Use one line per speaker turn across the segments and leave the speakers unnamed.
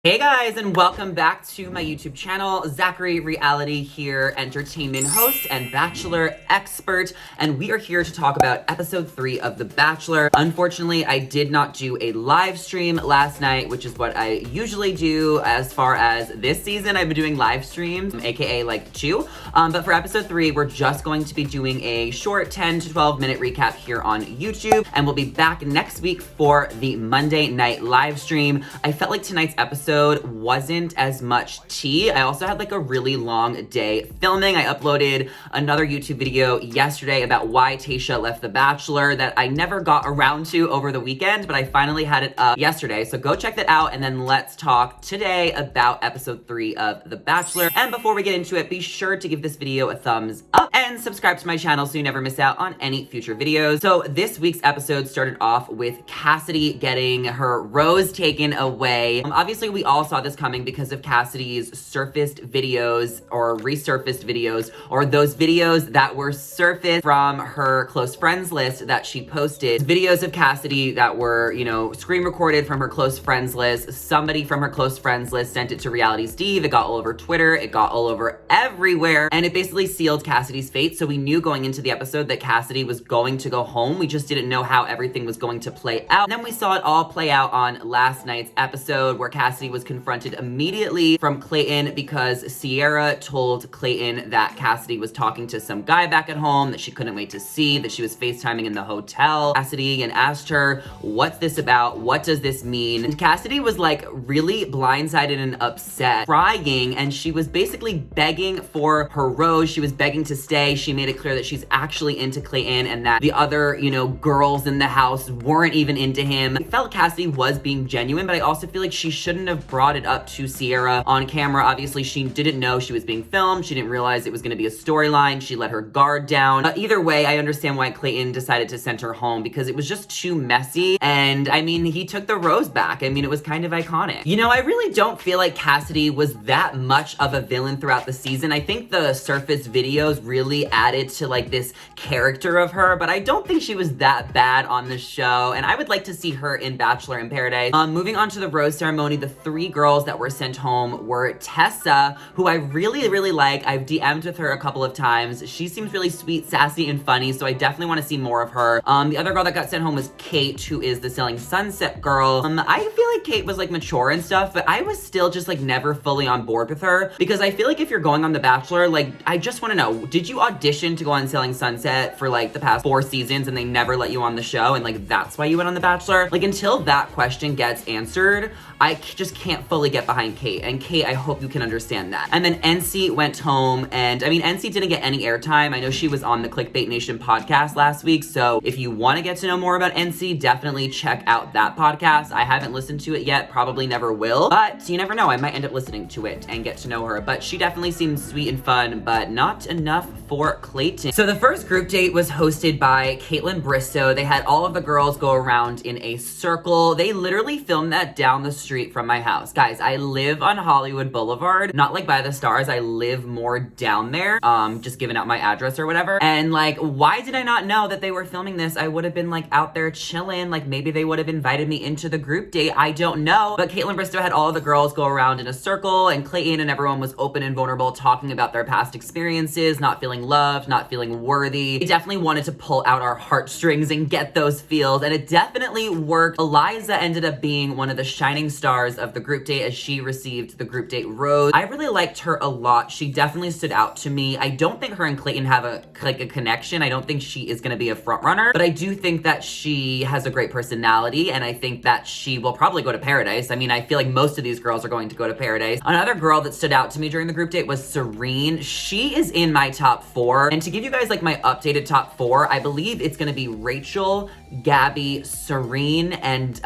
Hey guys, and welcome back to my YouTube channel. Zachary Reality here, entertainment host and Bachelor expert, and we are here to talk about episode 3 of The Bachelor. Unfortunately, I did not do a live stream last night, which is what I usually do as far as this season. I've been doing live streams, aka like 2. But for episode 3, we're just going to be doing a short 10 to 12 minute recap here on YouTube, and we'll be back next week for the Monday night live stream. I felt like tonight's episode wasn't as much tea. I also had like a really long day filming. I uploaded another YouTube video yesterday about why Tayshia left The Bachelor that I never got around to over the weekend, but I finally had it up yesterday. So go check that out, and then let's talk today about episode 3 of The Bachelor. And before we get into it, be sure to give this video a thumbs up and subscribe to my channel so you never miss out on any future videos. So this week's episode started off with Cassidy getting her rose taken away. Obviously, we all saw this coming because of Cassidy's surfaced videos or resurfaced videos, or those videos that were surfaced from her close friends list that she posted. Videos of Cassidy that were, screen recorded from her close friends list. Somebody from her close friends list sent it to Reality Steve. It got all over Twitter. It got all over everywhere. And it basically sealed Cassidy's fate. So we knew going into the episode that Cassidy was going to go home. We just didn't know how everything was going to play out. And then we saw it all play out on last night's episode, where Cassidy was confronted immediately from Clayton because Sierra told Clayton that Cassidy was talking to some guy back at home that she couldn't wait to see, that she was FaceTiming in the hotel. Cassidy and asked her, what's this about? What does this mean? And Cassidy was like really blindsided and upset, crying, and she was basically begging for her rose. She was begging to stay. She made it clear that she's actually into Clayton and that the other, girls in the house weren't even into him. I felt Cassidy was being genuine, but I also feel like she shouldn't have brought it up to Sierra on camera. Obviously, she didn't know she was being filmed. She didn't realize it was going to be a storyline. She let her guard down. Either way, I understand why Clayton decided to send her home, because it was just too messy. And I mean, he took the rose back. I mean, it was kind of iconic. I really don't feel like Cassidy was that much of a villain throughout the season. I think the surface videos really added to like this character of her, but I don't think she was that bad on the show. And I would like to see her in Bachelor in Paradise. Moving on to the rose ceremony, the 3 girls that were sent home were Tessa, who I really, really like. I've DM'd with her a couple of times. She seems really sweet, sassy, and funny, so I definitely want to see more of her. The other girl that got sent home was Kate, who is the Selling Sunset girl. I feel like Kate was like mature and stuff, but I was still just like never fully on board with her, because I feel like if you're going on The Bachelor, like, I just want to know, did you audition to go on Selling Sunset for like the past 4 seasons and they never let you on the show, and like that's why you went on The Bachelor? Like, until that question gets answered, I just can't fully get behind Kate. And Kate, I hope you can understand that. And then NC went home, and I mean, NC didn't get any airtime. I know she was on the Clickbait Nation podcast last week, so if you want to get to know more about NC, definitely check out that podcast. I haven't listened to it yet, probably never will, but you never know, I might end up listening to it and get to know her. But she definitely seems sweet and fun, but not enough for Clayton. So the first group date was hosted by Kaitlyn Becca. They had all of the girls go around in a circle. They literally filmed that down the street from my house. Guys, I live on Hollywood Boulevard, not like by the stars. I live more down there, just giving out my address or whatever. And like, why did I not know that they were filming this? I would have been like out there chilling. Like, maybe they would have invited me into the group date. I don't know. But Kaitlyn Becca had all of the girls go around in a circle, and Clayton and everyone was open and vulnerable, talking about their past experiences, not feeling loved, not feeling worthy. We definitely wanted to pull out our heartstrings and get those feels, and it definitely worked. Eliza ended up being one of the shining stars of the group date, as she received the group date rose. I really liked her a lot. She definitely stood out to me. I don't think her and Clayton have a connection. I don't think she is going to be a front runner, but I do think that she has a great personality, and I think that she will probably go to Paradise. I mean, I feel like most of these girls are going to go to Paradise. Another girl that stood out to me during the group date was Serene. She is in my top 4, and to give you guys like my updated top 4, I believe it's going to be Rachel, Gabby, Serene, and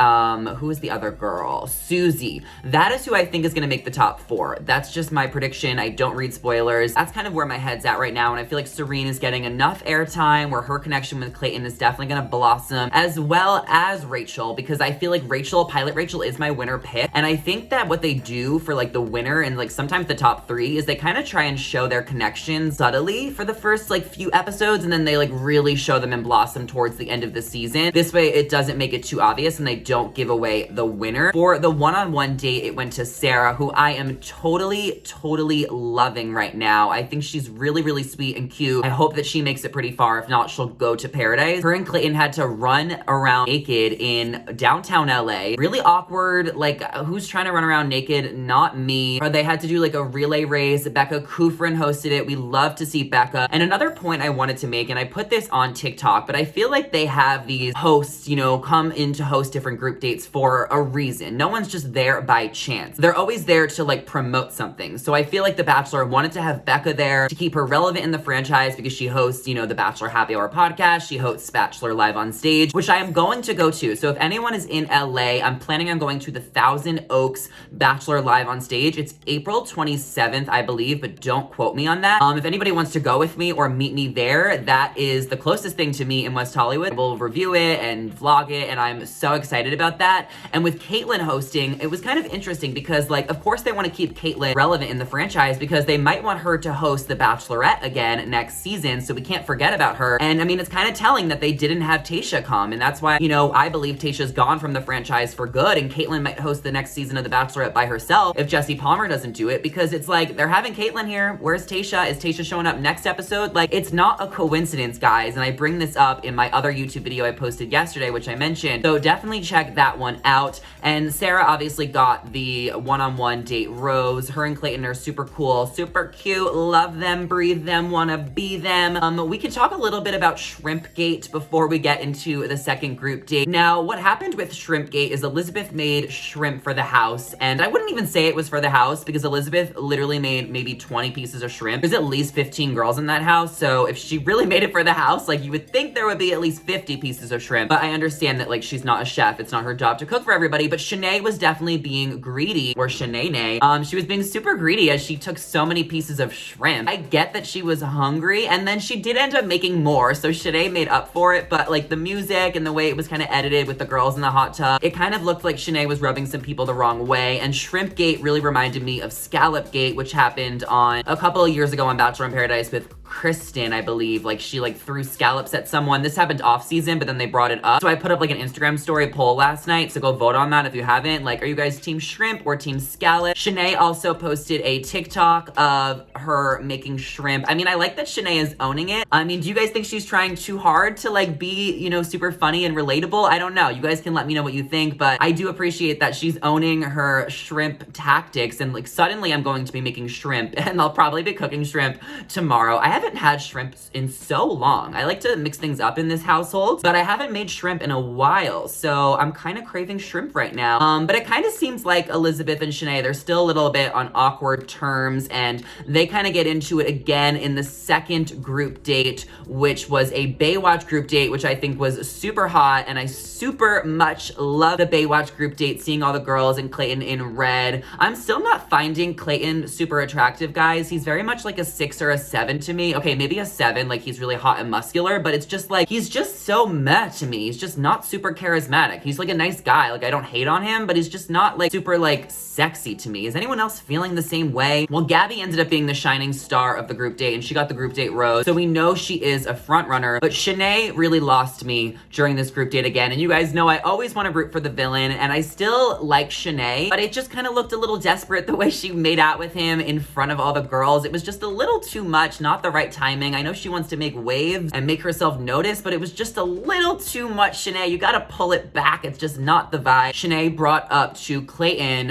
who is the other girl? Susie. That is who I think is going to make the top 4. That's just my prediction. I don't read spoilers. That's kind of where my head's at right now, and I feel like Serene is getting enough airtime where her connection with Clayton is definitely going to blossom, as well as Rachel, because I feel like Pilot Rachel is my winner pick, and I think that what they do for like the winner and like sometimes the top 3 is they kind of try and show their connection subtly for the first like few episodes, and then they like really show them and blossom towards the end of the season. This way it doesn't make it too obvious and they don't give away the winner. For the one-on-one date, it went to Sarah, who I am totally loving right now. I think she's really sweet and cute. I hope that she makes it pretty far. If not, she'll go to paradise. Her and Clayton had to run around naked in downtown LA. Really awkward. Like, who's trying to run around naked? Not me. Or they had to do like a relay race. Becca Kufrin hosted it. We love to see Becca. And another point I wanted to make, and I put this on TikTok, but I feel like they have these hosts, you know, come in to host different group dates for a reason. No one's just there by chance. They're always there to like promote something. So I feel like The Bachelor wanted to have Becca there to keep her relevant in the franchise because she hosts, you know, the Bachelor Happy Hour podcast. She hosts Bachelor Live on Stage, which I am going to go to. So if anyone is in LA, I'm planning on going to the Thousand Oaks Bachelor Live on Stage. It's April 27th, I believe, but don't quote me on that. If anybody wants to go with me or meet me there, that is the closest thing to me in West Hollywood. We'll review it and vlog it, and I'm so excited about that. And with Kaitlyn hosting, it was kind of interesting because, like, of course they want to keep Kaitlyn relevant in the franchise because they might want her to host The Bachelorette again next season, so we can't forget about her. And I mean, it's kind of telling that they didn't have Tayshia come, and that's why, you know, I believe Tayshia's gone from the franchise for good, and Kaitlyn might host the next season of The Bachelorette by herself if Jesse Palmer doesn't do it, because it's like, they're having Kaitlyn here. Where's Tayshia? Is Tayshia showing up next episode? Like, it's not a coincidence, guys, and I bring this up in my other YouTube video I posted yesterday, which I mentioned, so definitely check that one out. And Sarah obviously got the one-on-one date rose. Her and Clayton are super cool, super cute, love them, breathe them, wanna be them. We could talk a little bit about Shrimpgate before we get into the second group date. Now, what happened with Shrimpgate is Elizabeth made shrimp for the house, and I wouldn't even say it was for the house because Elizabeth literally made maybe 20 pieces of shrimp. There's at least 15 girls in that house, so if she really made it for the house, like, you would think there would be at least 50 pieces of shrimp, but I understand that, like, she's not a chef. It's not her job to cook for everybody, but Shanae was definitely being greedy, or Shanae. She was being super greedy as she took so many pieces of shrimp. I get that she was hungry, and then she did end up making more, so Shanae made up for it, but like the music and the way it was kind of edited with the girls in the hot tub, it kind of looked like Shanae was rubbing some people the wrong way. And Shrimpgate really reminded me of Scallopgate, which happened on a couple of years ago on Bachelor in Paradise with Kristen, I believe. Like, she like threw scallops at someone. This happened off season, but then they brought it up. So I put up like an Instagram story poll last night, so go vote on that if you haven't. Like, are you guys team shrimp or team scallop? Shanae also posted a TikTok of her making shrimp. I mean, I like that Shanae is owning it. I mean, do you guys think she's trying too hard to like be, you know, super funny and relatable? I don't know. You guys can let me know what you think, but I do appreciate that she's owning her shrimp tactics, and like suddenly I'm going to be making shrimp and I'll probably be cooking shrimp tomorrow. I haven't had shrimp in so long. I like to mix things up in this household, but I haven't made shrimp in a while, so I'm kind of craving shrimp right now. But it kind of seems like Elizabeth and Shanae, they're still a little bit on awkward terms, and they kind of get into it again in the second group date, which was a Baywatch group date, which I think was super hot, and I super much love the Baywatch group date, seeing all the girls and Clayton in red. I'm still not finding Clayton super attractive, guys. He's very much like a 6 or a 7 to me. Okay, maybe a 7, like he's really hot and muscular, but it's just like, he's just so meh to me. He's just not super charismatic. He's like a nice guy. Like, I don't hate on him, but he's just not like super like sexy to me. Is anyone else feeling the same way? Well, Gabby ended up being the shining star of the group date, and she got the group date rose, so we know she is a front runner. But Shanae really lost me during this group date again, and you guys know I always want to root for the villain, and I still like Shanae, but it just kind of looked a little desperate the way she made out with him in front of all the girls. It was just a little too much, not the right timing. I know she wants to make waves and make herself noticed, but it was just a little too much, Shanae. You gotta pull it back. It's just not the vibe. Shanae brought up to Clayton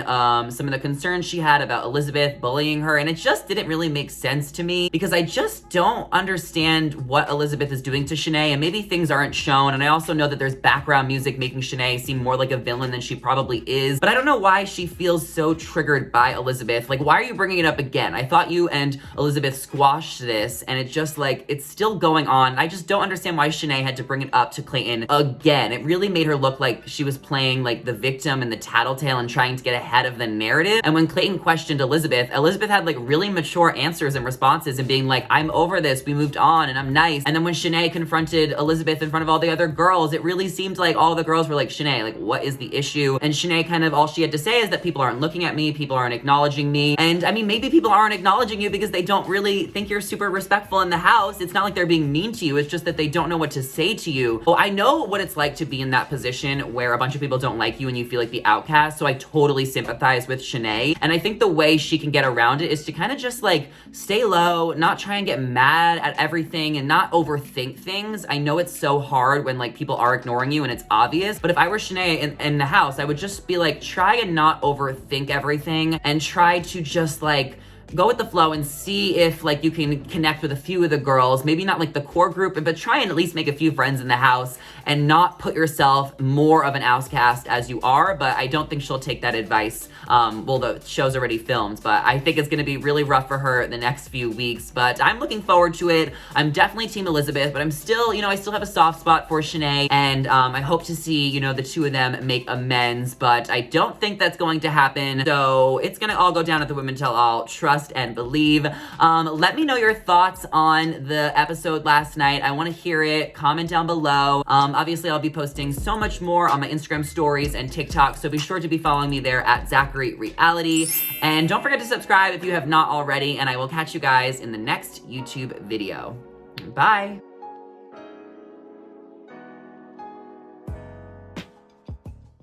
some of the concerns she had about Elizabeth bullying her, and it just didn't really make sense to me because I just don't understand what Elizabeth is doing to Shanae, and maybe things aren't shown. And I also know that there's background music making Shanae seem more like a villain than she probably is, but I don't know why she feels so triggered by Elizabeth. Like, why are you bringing it up again? I thought you and Elizabeth squashed this, and it just like, it's still going on. I just don't understand why Shanae had to bring it up to Clayton again. It really made her look like she was playing like the victim and the tattletale and trying to get ahead of the narrative. And when Clayton questioned Elizabeth, Elizabeth had like really mature answers and responses and being like, I'm over this, we moved on, and I'm nice. And then when Shanae confronted Elizabeth in front of all the other girls, it really seemed like all the girls were like, Shanae, like, what is the issue? And Shanae kind of, all she had to say is that people aren't looking at me, people aren't acknowledging me. And I mean, maybe people aren't acknowledging you because they don't really think you're super respectful in the house. It's not like they're being mean to you, it's just that they don't know what to say to you. Well, I know what it's like to be in that position where a bunch of people don't like you and you feel like the the outcast, so I totally sympathize with Shanae. And I think the way she can get around it is to kind of just like stay low, not try and get mad at everything and not overthink things. I know it's so hard when like people are ignoring you and it's obvious, but if I were Shanae in the house, I would just be like, try and not overthink everything and try to just like go with the flow and see if like you can connect with a few of the girls, maybe not like the core group, but try and at least make a few friends in the house and not put yourself more of an outcast as you are. But I don't think she'll take that advice. Well, the show's already filmed, but I think it's gonna be really rough for her the next few weeks, but I'm looking forward to it. I'm definitely team Elizabeth, but I'm still, you know, I still have a soft spot for Shanae, and I hope to see, you know, the two of them make amends, but I don't think that's going to happen. So it's gonna all go down at the Women Tell All. Trust and believe. Let me know your thoughts on the episode last night. I want to hear it. Comment down below. Obviously, I'll be posting so much more on my Instagram stories and TikTok, so be sure to be following me there at Zachary Reality. And don't forget to subscribe if you have not already, and I will catch you guys in the next YouTube video. Bye.